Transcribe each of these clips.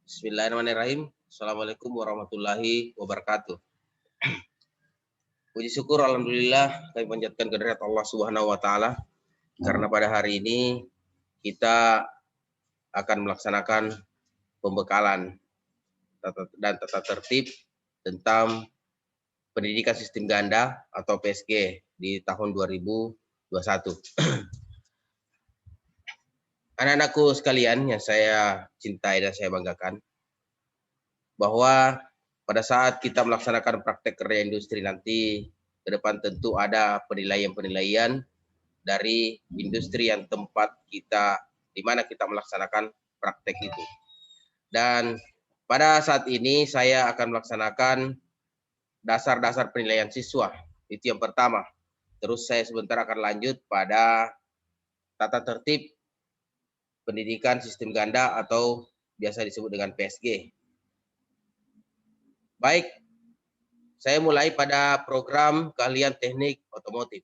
Bismillahirrahmanirrahim. Assalamualaikum warahmatullahi wabarakatuh. Puji syukur alhamdulillah kami panjatkan kehadirat Allah Subhanahu wa taala karena pada hari ini kita akan melaksanakan pembekalan dan tata tertib tentang pendidikan sistem ganda atau PSG di tahun 2021. Anak-anakku sekalian yang saya cintai dan saya banggakan, bahwa pada saat kita melaksanakan praktek kerja industri nanti ke depan tentu ada penilaian-penilaian dari industri yang tempat kita di mana kita melaksanakan praktek itu. Dan pada saat ini saya akan melaksanakan dasar-dasar penilaian siswa. Itu yang pertama. Terus saya sebentar akan lanjut pada tata tertib pendidikan sistem ganda atau biasa disebut dengan PSG. Baik, saya mulai pada program keahlian teknik otomotif,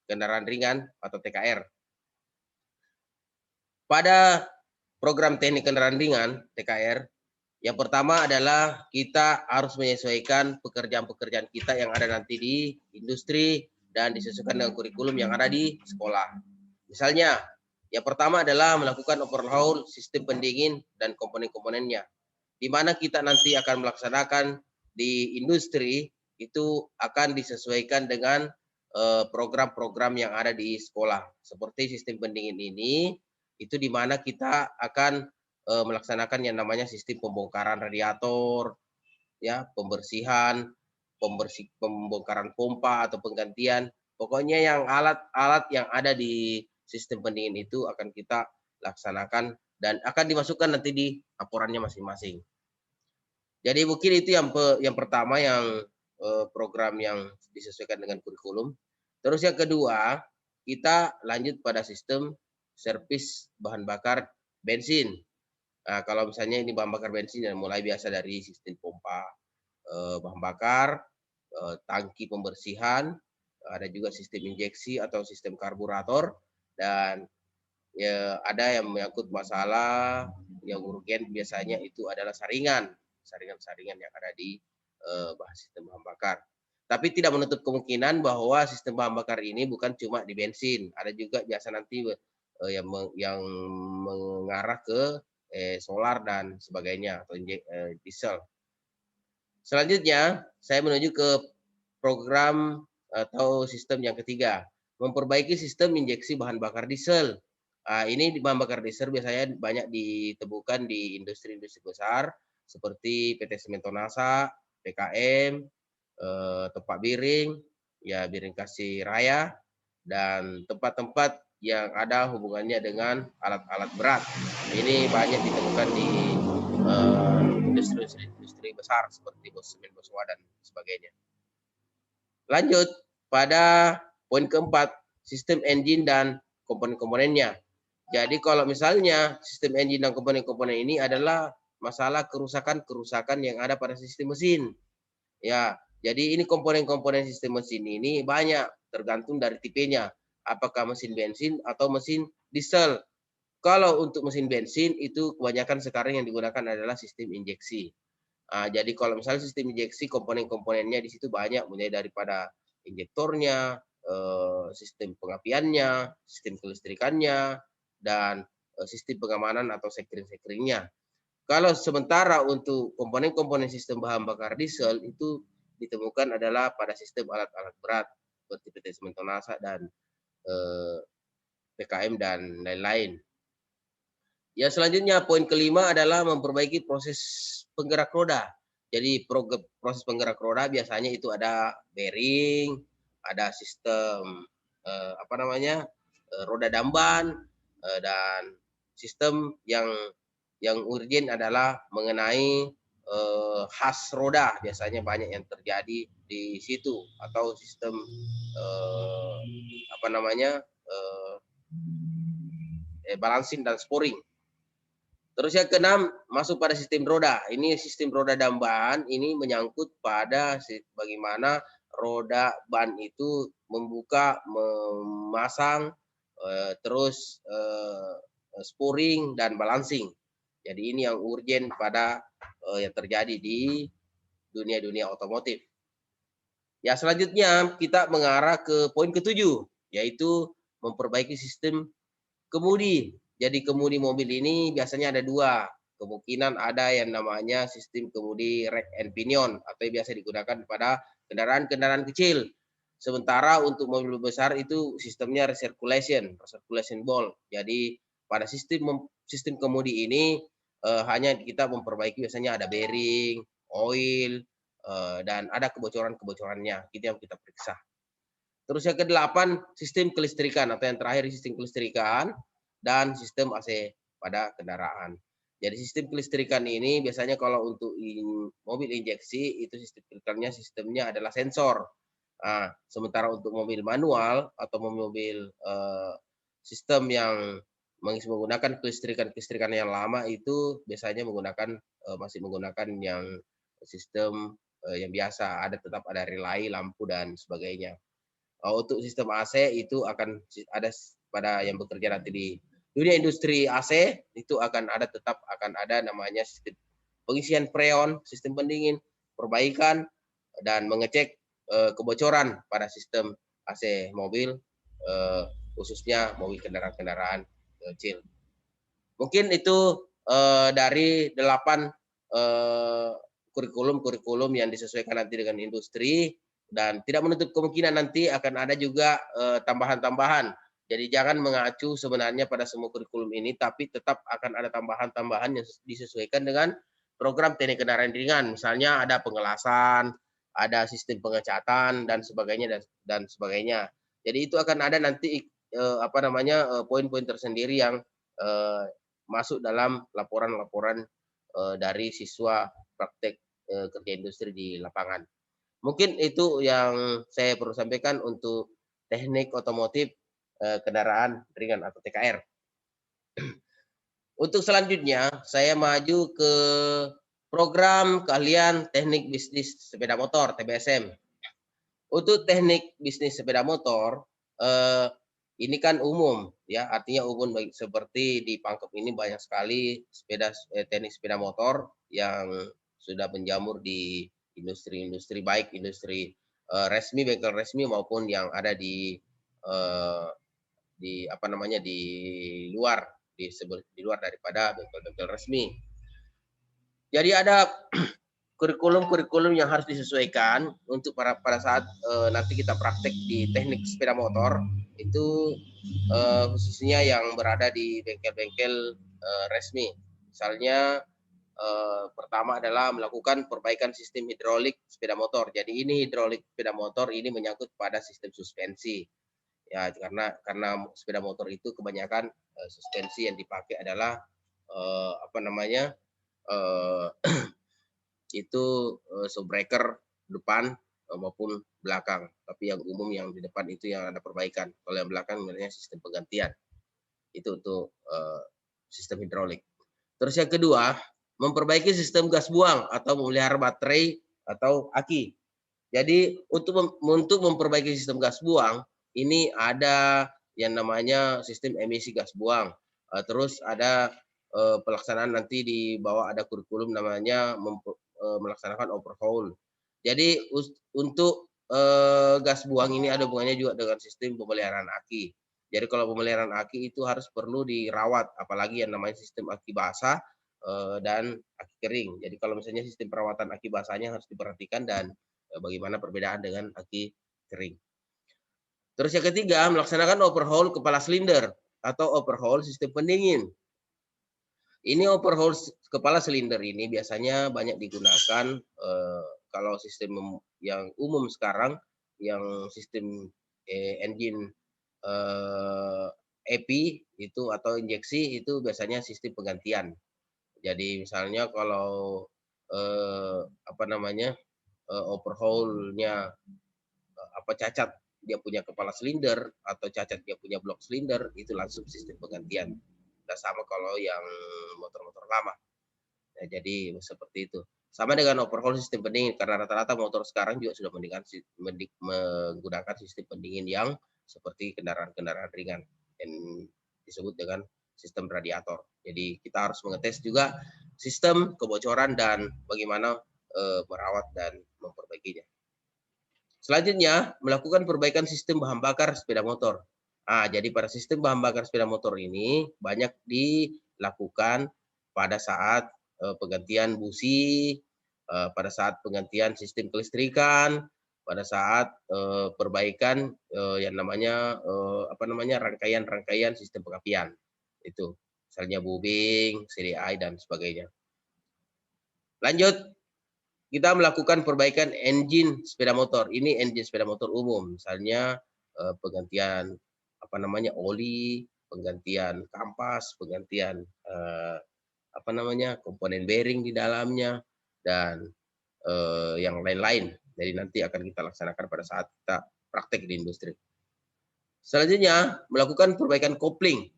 kendaraan ringan atau TKR. Pada program teknik kendaraan ringan, TKR, yang pertama adalah kita harus menyesuaikan pekerjaan-pekerjaan kita yang ada nanti di industri dan disesuaikan dengan kurikulum yang ada di sekolah. Misalnya, yang pertama adalah melakukan overhaul sistem pendingin dan komponen-komponennya, di mana kita nanti akan melaksanakan di industri itu akan disesuaikan dengan program-program yang ada di sekolah. Seperti sistem pendingin ini, itu di mana kita akan melaksanakan yang namanya sistem pembongkaran radiator, ya, pembongkaran pompa atau penggantian. Pokoknya yang alat-alat yang ada di sistem pendingin itu akan kita laksanakan dan akan dimasukkan nanti di laporannya masing-masing. Jadi mungkin itu yang pertama yang program yang disesuaikan dengan kurikulum. Terus yang kedua, kita lanjut pada sistem servis bahan bakar bensin. Nah, kalau misalnya ini bahan bakar bensin yang mulai biasa dari sistem pompa bahan bakar, tangki pembersihan, ada juga sistem injeksi atau sistem karburator, dan ya ada yang menyangkut masalah yang urgen biasanya itu adalah saringan yang ada di sistem bahan bakar. Tapi tidak menutup kemungkinan bahwa sistem bahan bakar ini bukan cuma di bensin, ada juga biasa nanti yang mengarah ke solar dan sebagainya atau diesel. Selanjutnya saya menuju ke program atau sistem yang ketiga, memperbaiki sistem injeksi bahan bakar diesel. Ini bahan bakar diesel biasanya banyak ditemukan di industri-industri besar seperti PT Sementonasa, PKM, Tempat Biring, ya Biring Kasih Raya, dan tempat-tempat yang ada hubungannya dengan alat-alat berat. Ini banyak ditemukan di industri besar seperti Semen Boswa dan sebagainya. Lanjut pada poin keempat, sistem engine dan komponen-komponennya. Jadi kalau misalnya sistem engine dan komponen-komponen ini adalah masalah kerusakan-kerusakan yang ada pada sistem mesin. Ya, jadi ini komponen-komponen sistem mesin ini banyak tergantung dari tipenya. Apakah mesin bensin atau mesin diesel. Kalau untuk mesin bensin itu kebanyakan sekarang yang digunakan adalah sistem injeksi. Jadi kalau misalnya sistem injeksi komponen-komponennya di situ banyak, mulai daripada injektornya, sistem pengapiannya, sistem kelistrikannya, dan sistem pengamanan atau sekring-sekringnya. Kalau sementara untuk komponen-komponen sistem bahan bakar diesel itu ditemukan adalah pada sistem alat-alat berat seperti PT Sementonasa dan PKM dan lain-lain. Ya, selanjutnya poin kelima adalah memperbaiki proses penggerak roda. Jadi proses penggerak roda biasanya itu ada bearing, ada sistem roda damban, dan sistem yang urgen adalah mengenai has roda, biasanya banyak yang terjadi di situ, atau sistem balancing dan sporing. Terus yang keenam, masuk pada sistem roda. Ini sistem roda damban, ini menyangkut pada bagaimana roda ban itu membuka, memasang, terus sporing dan balancing. Jadi ini yang urgen pada yang terjadi di dunia otomotif. Ya, selanjutnya kita mengarah ke poin ketujuh, yaitu memperbaiki sistem kemudi. Jadi kemudi mobil ini biasanya ada dua. Kemungkinan ada yang namanya sistem kemudi rack and pinion atau yang biasa digunakan pada kendaraan-kendaraan kecil. Sementara untuk mobil besar itu sistemnya recirculation ball. Jadi pada sistem kemudi ini hanya kita memperbaiki, biasanya ada bearing, oil, dan ada kebocoran-kebocorannya. Itu yang kita periksa. Terus yang ke-8, sistem kelistrikan atau yang terakhir sistem kelistrikan dan sistem AC pada kendaraan. Jadi sistem kelistrikan ini biasanya kalau untuk mobil injeksi itu sistemnya adalah sensor. Nah, sementara untuk mobil manual atau mobil sistem yang menggunakan kelistrikan yang lama itu biasanya masih menggunakan yang sistem yang biasa, tetap ada relay, lampu dan sebagainya. Untuk sistem AC itu akan ada pada yang bekerja nanti di dunia industri AC itu tetap akan ada namanya sistem pengisian freon, sistem pendingin, perbaikan dan mengecek kebocoran pada sistem AC mobil, khususnya mobil kendaraan-kendaraan kecil. Mungkin itu dari 8 kurikulum yang disesuaikan nanti dengan industri, dan tidak menutup kemungkinan nanti akan ada juga tambahan-tambahan. Jadi jangan mengacu sebenarnya pada semua kurikulum ini, tapi tetap akan ada tambahan-tambahan yang disesuaikan dengan program teknik kendaraan ringan. Misalnya ada pengelasan, ada sistem pengecatan dan sebagainya dan sebagainya. Jadi itu akan ada nanti poin-poin tersendiri yang masuk dalam laporan-laporan dari siswa praktek kerja industri di lapangan. Mungkin itu yang saya perlu sampaikan untuk teknik otomotif kendaraan ringan atau TKR. Untuk selanjutnya, saya maju ke program keahlian teknik bisnis sepeda motor (TBSM). Untuk teknik bisnis sepeda motor, ini kan umum, ya, artinya umum seperti di Pangkep ini banyak sekali teknik sepeda motor yang sudah menjamur di industri-industri, baik industri resmi, bengkel resmi maupun yang ada di luar, di luar daripada bengkel-bengkel resmi. Jadi ada kurikulum yang harus disesuaikan untuk pada saat nanti kita praktek di teknik sepeda motor itu, khususnya yang berada di bengkel-bengkel resmi. Misalnya pertama adalah melakukan perbaikan sistem hidrolik sepeda motor. Jadi ini hidrolik sepeda motor ini menyangkut pada sistem suspensi. Ya, karena sepeda motor itu kebanyakan suspensi yang dipakai adalah itu shockbreaker depan maupun belakang. Tapi yang umum yang di depan itu yang ada perbaikan. Kalau yang belakang sebenarnya sistem penggantian. Itu untuk sistem hidrolik. Terus yang kedua, memperbaiki sistem gas buang atau memelihara baterai atau aki. Jadi untuk memperbaiki sistem gas buang, ini ada yang namanya sistem emisi gas buang. Terus ada pelaksanaan nanti di bawah ada kurikulum namanya melaksanakan overhaul. Jadi untuk gas buang ini ada hubungannya juga dengan sistem pemeliharaan aki. Jadi kalau pemeliharaan aki itu harus perlu dirawat, apalagi yang namanya sistem aki basah dan aki kering. Jadi kalau misalnya sistem perawatan aki basahnya harus diperhatikan dan bagaimana perbedaan dengan aki kering. Terus yang ketiga, melaksanakan overhaul kepala silinder atau overhaul sistem pendingin. Ini overhaul kepala silinder ini biasanya banyak digunakan kalau sistem yang umum sekarang, yang sistem engine EP itu atau injeksi itu biasanya sistem penggantian. Jadi misalnya kalau overhaul-nya cacat dia punya kepala silinder atau cacat dia punya blok silinder, itu langsung sistem penggantian. Tidak sama kalau yang motor-motor lama. Nah, jadi seperti itu. Sama dengan overhaul sistem pendingin, karena rata-rata motor sekarang juga sudah menggunakan sistem pendingin yang seperti kendaraan-kendaraan ringan yang disebut dengan sistem radiator. Jadi kita harus mengetes juga sistem kebocoran dan bagaimana merawat dan memperbaikinya. Selanjutnya, melakukan perbaikan sistem bahan bakar sepeda motor. Jadi pada sistem bahan bakar sepeda motor ini banyak dilakukan pada saat penggantian busi, pada saat penggantian sistem kelistrikan, pada saat perbaikan yang namanya rangkaian sistem pengapian. Itu misalnya bubing, CDI dan sebagainya. Lanjut, kita melakukan perbaikan engine sepeda motor. Ini engine sepeda motor umum, misalnya penggantian oli, penggantian kampas, penggantian komponen bearing di dalamnya dan yang lain-lain. Jadi nanti akan kita laksanakan pada saat kita praktek di industri. Selanjutnya, melakukan perbaikan kopling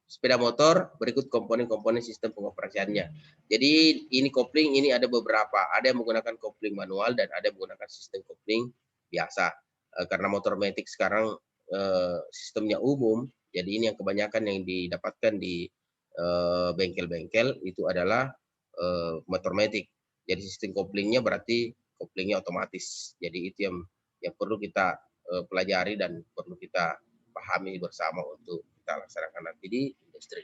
sepeda motor berikut komponen-komponen sistem pengoperasiannya. Jadi ini kopling ini ada beberapa, ada yang menggunakan kopling manual dan ada yang menggunakan sistem kopling biasa. Karena motor matic sekarang sistemnya umum, jadi ini yang kebanyakan yang didapatkan di bengkel-bengkel itu adalah motor matic. Jadi sistem koplingnya berarti koplingnya otomatis. Jadi itu yang perlu kita pelajari dan perlu kita pahami bersama untuk kita laksanakan nanti di industri.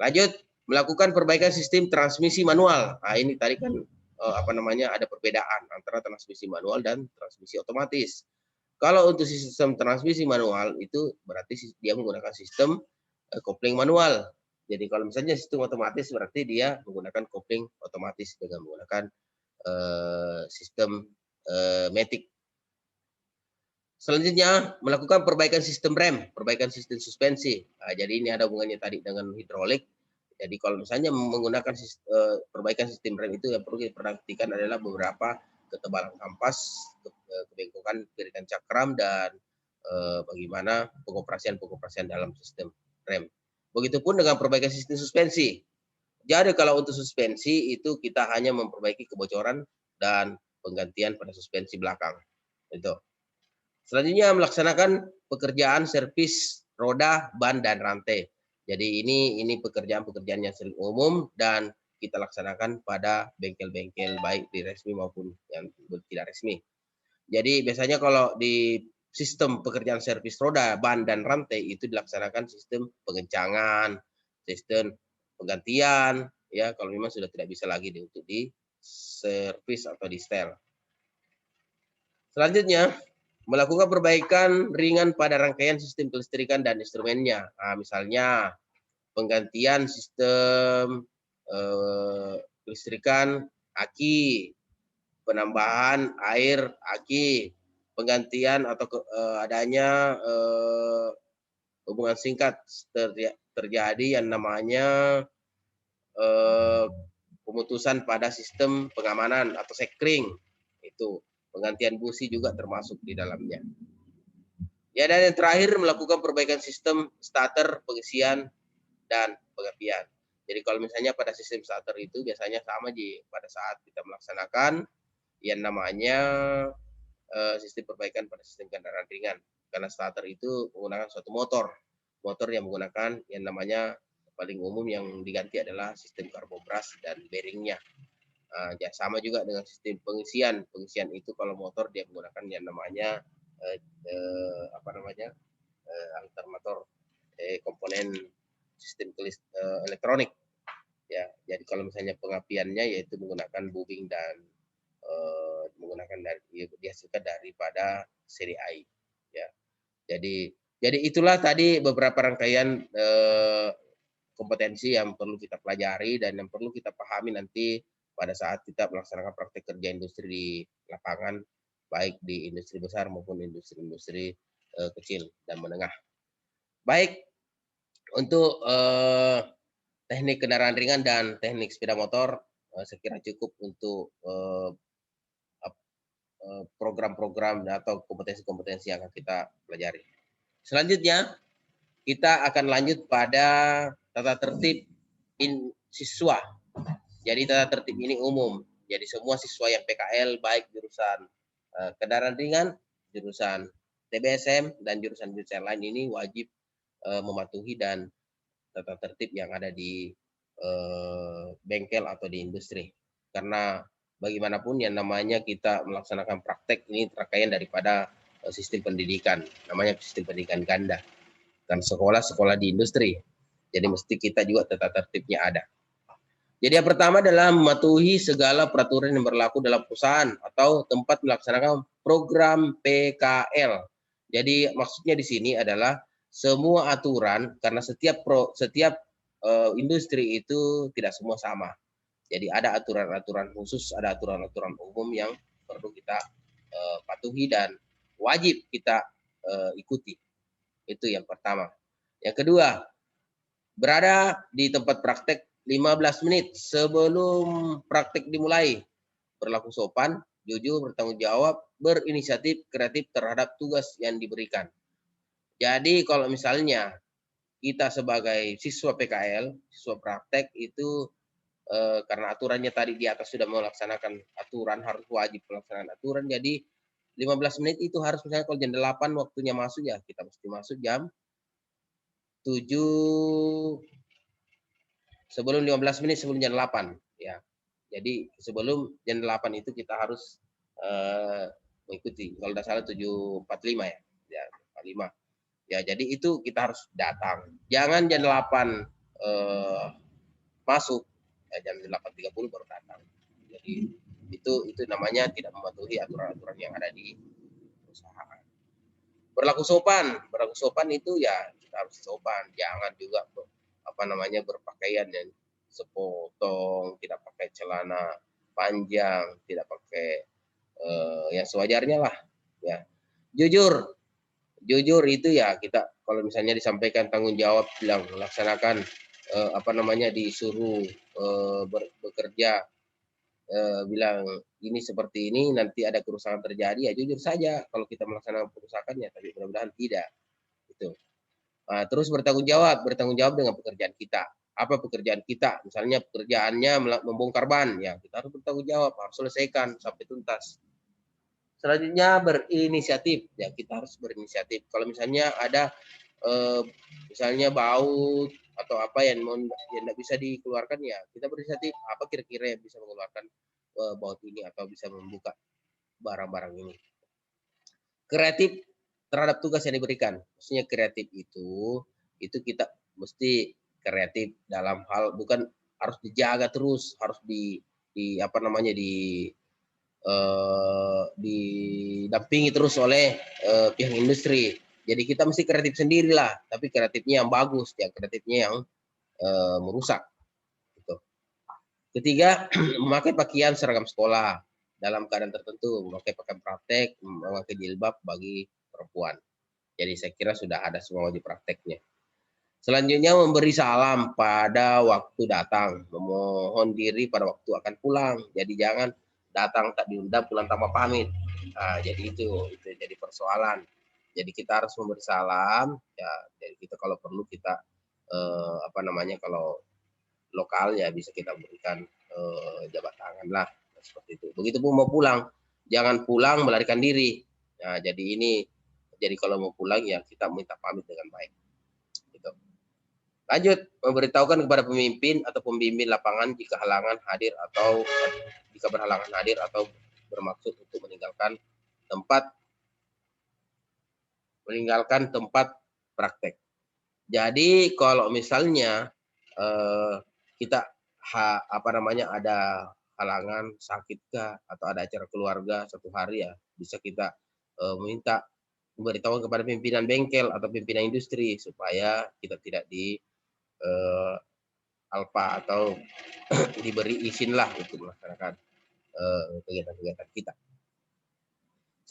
Lanjut, melakukan perbaikan sistem transmisi manual. Ini tadi kan ada perbedaan antara transmisi manual dan transmisi otomatis. Kalau untuk sistem transmisi manual itu berarti dia menggunakan sistem kopling manual. Jadi kalau misalnya sistem otomatis berarti dia menggunakan kopling otomatis dengan menggunakan sistem matic. Selanjutnya, melakukan perbaikan sistem rem, perbaikan sistem suspensi. Jadi ini ada hubungannya tadi dengan hidrolik. Jadi kalau misalnya menggunakan perbaikan sistem rem itu yang perlu diperhatikan adalah beberapa ketebalan kampas, kebengkokan piringan cakram, dan bagaimana pengoperasian dalam sistem rem. Begitupun dengan perbaikan sistem suspensi. Jadi kalau untuk suspensi itu kita hanya memperbaiki kebocoran dan penggantian pada suspensi belakang. Itu. Selanjutnya melaksanakan pekerjaan servis roda, ban, dan rantai. Jadi ini pekerjaan-pekerjaan yang sering umum dan kita laksanakan pada bengkel-bengkel baik di resmi maupun yang tidak resmi. Jadi biasanya kalau di sistem pekerjaan servis roda, ban, dan rantai itu dilaksanakan sistem pengencangan, sistem penggantian, ya kalau memang sudah tidak bisa lagi untuk di servis atau di setel. Selanjutnya, melakukan perbaikan ringan pada rangkaian sistem kelistrikan dan instrumennya. Misalnya penggantian sistem kelistrikan aki, penambahan air aki, penggantian atau adanya hubungan singkat terjadi yang namanya pemutusan pada sistem pengamanan atau sekring. Itu penggantian busi juga termasuk di dalamnya. Ya, dan yang terakhir melakukan perbaikan sistem starter, pengisian, dan pengapian. Jadi kalau misalnya pada sistem starter itu biasanya sama pada saat kita melaksanakan yang namanya sistem perbaikan pada sistem kendaraan ringan. Karena starter itu menggunakan suatu motor yang menggunakan yang namanya paling umum yang diganti adalah sistem karbobras dan bearingnya. Ya sama juga dengan sistem pengisian itu kalau motor dia menggunakan yang namanya alternator komponen sistem elektronik, ya. Jadi kalau misalnya pengapiannya yaitu menggunakan bubing dan dihasilkan daripada CDI, ya. Jadi itulah tadi beberapa rangkaian kompetensi yang perlu kita pelajari dan yang perlu kita pahami nanti pada saat kita melaksanakan praktek kerja industri di lapangan, baik di industri besar maupun industri-industri kecil dan menengah. Baik, untuk teknik kendaraan ringan dan teknik sepeda motor, saya kira cukup untuk program-program atau kompetensi-kompetensi yang akan kita pelajari. Selanjutnya, kita akan lanjut pada tata tertib siswa. Jadi tata tertib ini umum. Jadi semua siswa yang PKL baik jurusan kendaraan ringan, jurusan TBSM dan jurusan lain ini wajib mematuhi dan tata tertib yang ada di bengkel atau di industri. Karena bagaimanapun yang namanya kita melaksanakan praktek ini rangkaian daripada sistem pendidikan, namanya sistem pendidikan ganda. Dan sekolah-sekolah di industri. Jadi mesti kita juga tata tertibnya ada. Jadi yang pertama adalah mematuhi segala peraturan yang berlaku dalam perusahaan atau tempat melaksanakan program PKL. Jadi maksudnya di sini adalah semua aturan, karena setiap industri itu tidak semua sama. Jadi ada aturan-aturan khusus, ada aturan-aturan umum yang perlu kita patuhi dan wajib kita ikuti. Itu yang pertama. Yang kedua, berada di tempat praktek 15 menit sebelum praktek dimulai. Berlaku sopan, jujur, bertanggung jawab, berinisiatif, kreatif terhadap tugas yang diberikan. Jadi kalau misalnya kita sebagai siswa PKL, siswa praktek itu karena aturannya tadi di atas sudah melaksanakan aturan, harus wajib melaksanakan aturan, jadi 15 menit itu harus, misalnya kalau jam 8 waktunya masuk, ya kita mesti masuk jam 7, sebelum 15 menit sebelum jam 8 ya. Jadi sebelum jam 8 itu kita harus mengikuti. Kalau tidak salah 7.45 ya. Ya, 45. Ya, jadi itu kita harus datang. Jangan jam 8 masuk, ya, jam 8.30 baru datang. Jadi itu namanya tidak mematuhi aturan-aturan yang ada di perusahaan. Berlaku sopan itu ya kita harus sopan, jangan juga berpakaian yang sepotong, tidak pakai celana panjang, tidak pakai yang sewajarnya lah ya. Jujur itu ya, kita kalau misalnya disampaikan tanggung jawab, bilang melaksanakan disuruh bekerja, bilang ini seperti ini, nanti ada kerusakan terjadi, ya jujur saja kalau kita melaksanakan kerusakannya, tapi mudah-mudahan tidak. Itu. Terus bertanggung jawab dengan pekerjaan kita. Apa pekerjaan kita? Misalnya pekerjaannya membongkar ban, ya kita harus bertanggung jawab, harus selesaikan sampai tuntas. Selanjutnya berinisiatif, ya kita harus berinisiatif. Kalau misalnya ada misalnya baut atau apa yang tidak bisa dikeluarkan, ya kita berinisiatif apa kira-kira yang bisa mengeluarkan baut ini atau bisa membuka barang-barang ini. Kreatif terhadap tugas yang diberikan. Maksudnya kreatif itu kita mesti kreatif dalam hal, bukan harus dijaga terus, harus didampingi terus oleh pihak industri. Jadi kita mesti kreatif sendirilah, tapi kreatifnya yang bagus, ya kreatifnya yang merusak. Gitu. Ketiga, memakai pakaian seragam sekolah dalam keadaan tertentu, memakai pakaian praktek, memakai jilbab bagi perempuan. Jadi saya kira sudah ada semua wajib prakteknya. Selanjutnya memberi salam pada waktu datang, memohon diri pada waktu akan pulang. Jadi jangan datang tak diundang, pulang tanpa pamit. Nah, jadi itu jadi persoalan. Jadi kita harus memberi salam, ya. Jadi kita kalau perlu kita kalau lokal ya bisa kita berikan jabat tangan lah, seperti itu. Begitupun mau pulang, jangan pulang melarikan diri. Nah, jadi kalau mau pulang ya kita minta pamit dengan baik. Gitu. Lanjut, memberitahukan kepada pemimpin atau pembimbing lapangan jika berhalangan hadir atau bermaksud untuk meninggalkan tempat praktek. Jadi kalau misalnya kita ada halangan, sakit kah, atau ada acara keluarga satu hari, ya bisa kita meminta memberitahu kepada pimpinan bengkel atau pimpinan industri supaya kita tidak alpa atau diberi izin lah untuk melaksanakan kegiatan-kegiatan kita.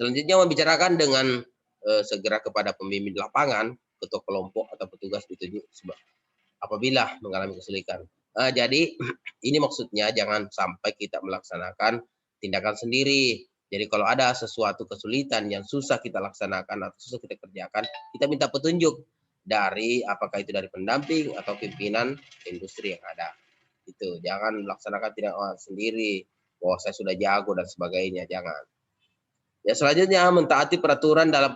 Selanjutnya membicarakan dengan segera kepada pembimbing lapangan, ketua kelompok atau petugas ditunjuk apabila mengalami kesulitan. Jadi ini maksudnya jangan sampai kita melaksanakan tindakan sendiri. Jadi kalau ada sesuatu kesulitan yang susah kita laksanakan atau susah kita kerjakan, kita minta petunjuk dari apakah itu dari pendamping atau pimpinan industri yang ada. Itu jangan melaksanakan tindakan sendiri. Wah, saya sudah jago dan sebagainya, jangan. Ya, selanjutnya mentaati peraturan dalam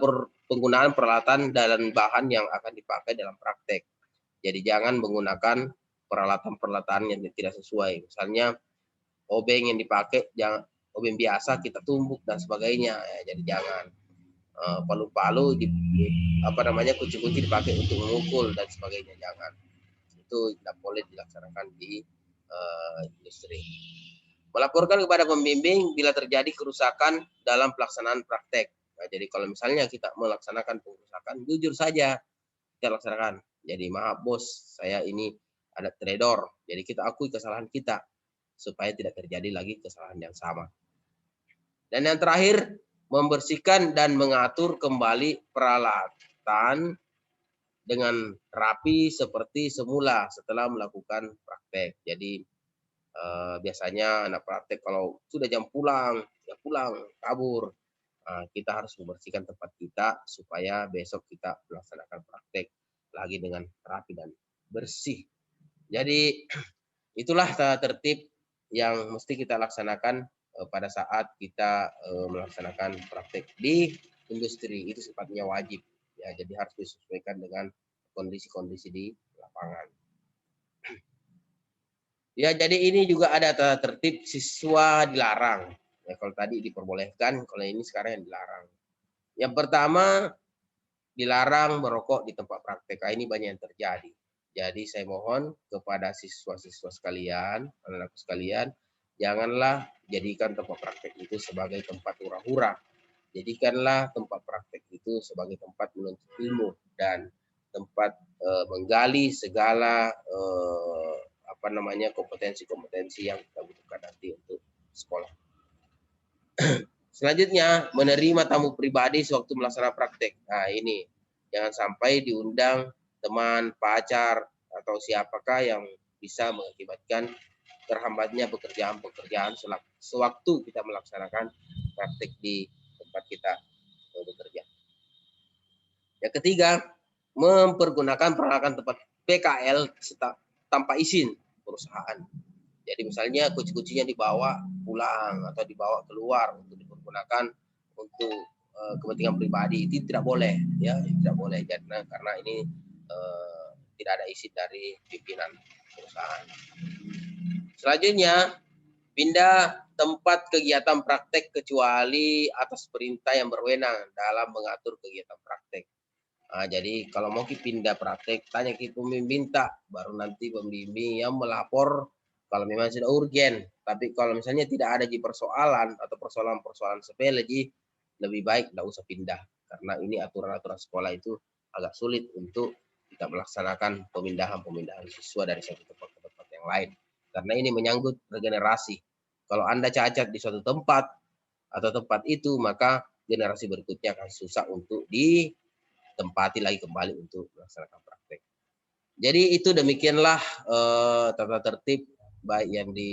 penggunaan peralatan dan bahan yang akan dipakai dalam praktek. Jadi jangan menggunakan peralatan-peralatan yang tidak sesuai. Misalnya obeng yang dipakai jangan obeng biasa kita tumbuk dan sebagainya. Ya, jadi jangan palu-palu kunci-kunci dipakai untuk memukul dan sebagainya, jangan. Itu tidak boleh dilaksanakan di industri. Melaporkan kepada pembimbing bila terjadi kerusakan dalam pelaksanaan praktek. Nah, jadi kalau misalnya kita melaksanakan pengerusakan, jujur saja kita laksanakan. Jadi maaf bos, saya ini ada trader. Jadi kita akui kesalahan kita supaya tidak terjadi lagi kesalahan yang sama. Dan yang terakhir, membersihkan dan mengatur kembali peralatan dengan rapi seperti semula setelah melakukan praktek. Jadi biasanya anak praktek kalau sudah jam pulang, ya pulang, kabur. Kita harus membersihkan tempat kita supaya besok kita melaksanakan praktek lagi dengan rapi dan bersih. Jadi itulah tata tertib yang mesti kita laksanakan pada saat kita melaksanakan praktek di industri. Itu sifatnya wajib. Ya, jadi harus disesuaikan dengan kondisi-kondisi di lapangan. Ya, jadi ini juga ada tata tertib siswa dilarang. Ya, kalau tadi diperbolehkan, kalau ini sekarang yang dilarang. Yang pertama, dilarang merokok di tempat praktek. Ini banyak yang terjadi. Jadi saya mohon kepada siswa-siswa sekalian, anak-anak sekalian, janganlah jadikan tempat praktek itu sebagai tempat hura-hura. Jadikanlah tempat praktek itu sebagai tempat menuntut ilmu dan tempat menggali segala kompetensi-kompetensi yang kita butuhkan nanti untuk sekolah. Selanjutnya, menerima tamu pribadi sewaktu melaksanakan praktek. Nah, ini jangan sampai diundang teman, pacar, atau siapakah yang bisa mengakibatkan terhambatnya pekerjaan-pekerjaan sewaktu kita melaksanakan praktek di tempat kita bekerja. Yang ketiga, mempergunakan peralatan tempat PKL tanpa izin perusahaan. Jadi misalnya kunci-kuncinya dibawa pulang atau dibawa keluar untuk dipergunakan untuk kepentingan pribadi, itu tidak boleh, ya, tidak boleh karena ini tidak ada izin dari pimpinan perusahaan. Selanjutnya, pindah tempat kegiatan praktek kecuali atas perintah yang berwenang dalam mengatur kegiatan praktek. Nah, jadi kalau mau pindah praktek, tanya ke pembimbing baru nanti pembimbing yang melapor kalau memang sudah urgen. Tapi kalau misalnya tidak ada persoalan atau persoalan-persoalan sepele, lebih baik tidak usah pindah. Karena ini aturan-aturan sekolah itu agak sulit untuk kita melaksanakan pemindahan siswa dari satu tempat ke tempat yang lain. Karena ini menyangkut regenerasi. Kalau Anda cacat di suatu tempat atau tempat itu, maka generasi berikutnya akan susah untuk ditempati lagi kembali untuk melaksanakan praktek. Jadi itu demikianlah tata tertib baik yang di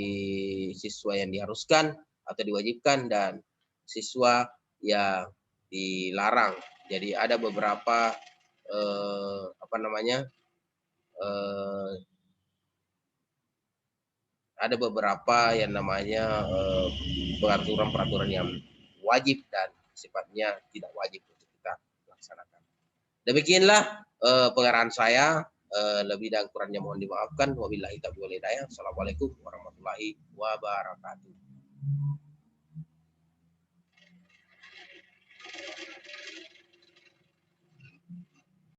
siswa yang diharuskan atau diwajibkan dan siswa yang dilarang. Jadi ada beberapa ada beberapa yang namanya peraturan-peraturan yang wajib dan sifatnya tidak wajib untuk kita laksanakan. Demikianlah pengarahan saya. Lebih dan kurangnya mohon dimaafkan. Wabillahi taufiq wal hidayah. Assalamualaikum warahmatullahi wabarakatuh.